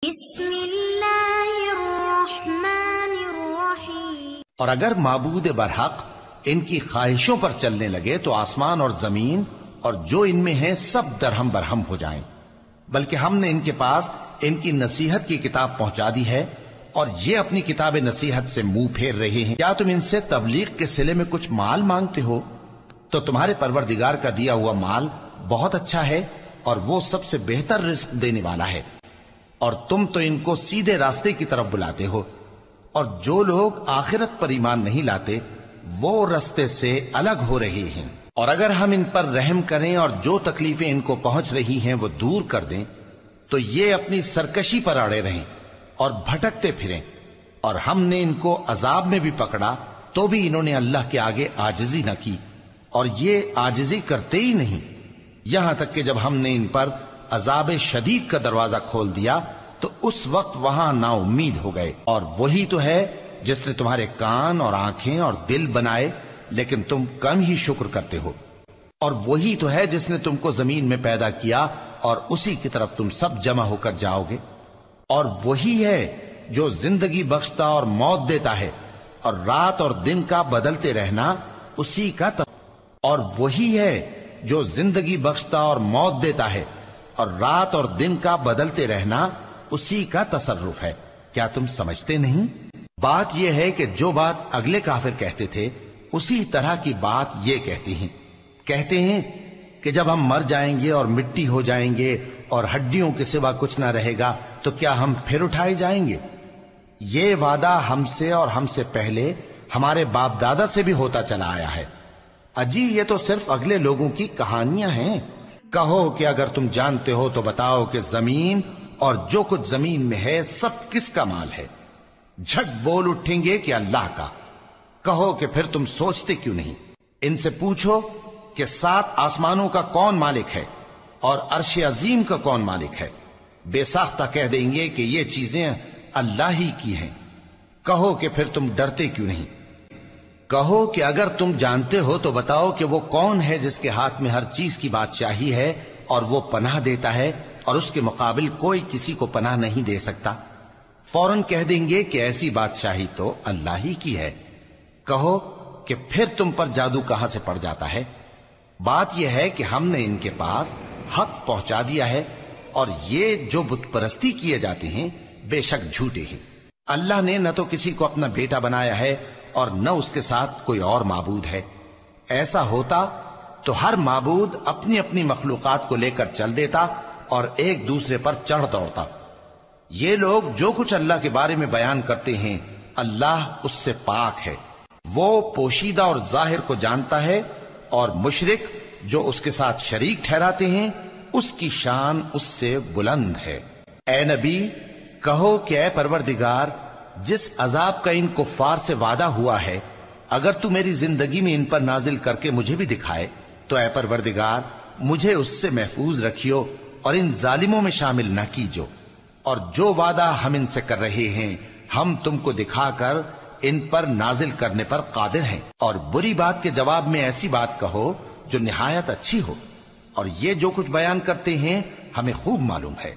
بسم اللہ الرحمن الرحیم۔ اور اگر معبود برحق ان کی خواہشوں پر چلنے لگے تو آسمان اور زمین اور جو ان میں ہے سب درہم برہم ہو جائیں، بلکہ ہم نے ان کے پاس ان کی نصیحت کی کتاب پہنچا دی ہے اور یہ اپنی کتاب نصیحت سے منہ پھیر رہے ہیں۔ کیا تم ان سے تبلیغ کے صلے میں کچھ مال مانگتے ہو؟ تو تمہارے پروردگار کا دیا ہوا مال بہت اچھا ہے اور وہ سب سے بہتر رزق دینے والا ہے، اور تم تو ان کو سیدھے راستے کی طرف بلاتے ہو، اور جو لوگ آخرت پر ایمان نہیں لاتے وہ راستے سے الگ ہو رہے ہیں۔ اور اگر ہم ان پر رحم کریں اور جو تکلیفیں ان کو پہنچ رہی ہیں وہ دور کر دیں تو یہ اپنی سرکشی پر اڑے رہیں اور بھٹکتے پھریں، اور ہم نے ان کو عذاب میں بھی پکڑا تو بھی انہوں نے اللہ کے آگے عاجزی نہ کی، اور یہ عاجزی کرتے ہی نہیں، یہاں تک کہ جب ہم نے ان پر عذاب شدید کا دروازہ کھول دیا تو اس وقت وہاں نا امید ہو گئے۔ اور وہی تو ہے جس نے تمہارے کان اور آنکھیں اور دل بنائے، لیکن تم کم ہی شکر کرتے ہو۔ اور وہی تو ہے جس نے تم کو زمین میں پیدا کیا اور اسی کی طرف تم سب جمع ہو کر جاؤ گے۔ اور وہی ہے جو زندگی بخشتا اور موت دیتا ہے، اور رات اور دن کا بدلتے رہنا اسی کا اور وہی ہے جو زندگی بخشتا اور موت دیتا ہے اور رات اور دن کا بدلتے رہنا اسی کا تصرف ہے۔ کیا تم سمجھتے نہیں؟ بات یہ ہے کہ جو بات اگلے کافر کہتے تھے اسی طرح کی بات یہ کہتے ہیں کہ جب ہم مر جائیں گے اور مٹی ہو جائیں گے اور ہڈیوں کے سوا کچھ نہ رہے گا تو کیا ہم پھر اٹھائے جائیں گے؟ یہ وعدہ ہم سے اور ہم سے پہلے ہمارے باپ دادا سے بھی ہوتا چلا آیا ہے۔ اجی یہ تو صرف اگلے لوگوں کی کہانیاں ہیں۔ کہو کہ اگر تم جانتے ہو تو بتاؤ کہ زمین اور جو کچھ زمین میں ہے سب کس کا مال ہے؟ جھٹ بول اٹھیں گے کہ اللہ کا۔ کہو کہ پھر تم سوچتے کیوں نہیں؟ ان سے پوچھو کہ 7 آسمانوں کا کون مالک ہے اور عرش عظیم کا کون مالک ہے؟ بے ساختہ کہہ دیں گے کہ یہ چیزیں اللہ ہی کی ہیں۔ کہو کہ پھر تم ڈرتے کیوں نہیں؟ کہو کہ اگر تم جانتے ہو تو بتاؤ کہ وہ کون ہے جس کے ہاتھ میں ہر چیز کی بادشاہی ہے اور وہ پناہ دیتا ہے اور اس کے مقابل کوئی کسی کو پناہ نہیں دے سکتا؟ فوراً کہہ دیں گے کہ ایسی بادشاہی تو اللہ ہی کی ہے۔ کہو کہ پھر تم پر جادو کہاں سے پڑ جاتا ہے؟ بات یہ ہے کہ ہم نے ان کے پاس حق پہنچا دیا ہے، اور یہ جو بت پرستی کیے جاتے ہیں بے شک جھوٹے ہیں۔ اللہ نے نہ تو کسی کو اپنا بیٹا بنایا ہے اور نہ اس کے ساتھ کوئی اور معبود ہے۔ ایسا ہوتا تو ہر معبود اپنی اپنی مخلوقات کو لے کر چل دیتا اور ایک دوسرے پر چڑھ دوڑتا۔ یہ لوگ جو کچھ اللہ کے بارے میں بیان کرتے ہیں اللہ اس سے پاک ہے، وہ پوشیدہ اور ظاہر کو جانتا ہے، اور مشرک جو اس کے ساتھ شریک ٹھہراتے ہیں اس کی شان اس سے بلند ہے۔ اے نبی کہو کہ اے پروردگار، جس عذاب کا ان کفار سے وعدہ ہوا ہے اگر تو میری زندگی میں ان پر نازل کر کے مجھے بھی دکھائے تو اے پروردگار مجھے اس سے محفوظ رکھیو اور ان ظالموں میں شامل نہ کیجو، اور جو وعدہ ہم ان سے کر رہے ہیں ہم تم کو دکھا کر ان پر نازل کرنے پر قادر ہیں۔ اور بری بات کے جواب میں ایسی بات کہو جو نہایت اچھی ہو، اور یہ جو کچھ بیان کرتے ہیں ہمیں خوب معلوم ہے۔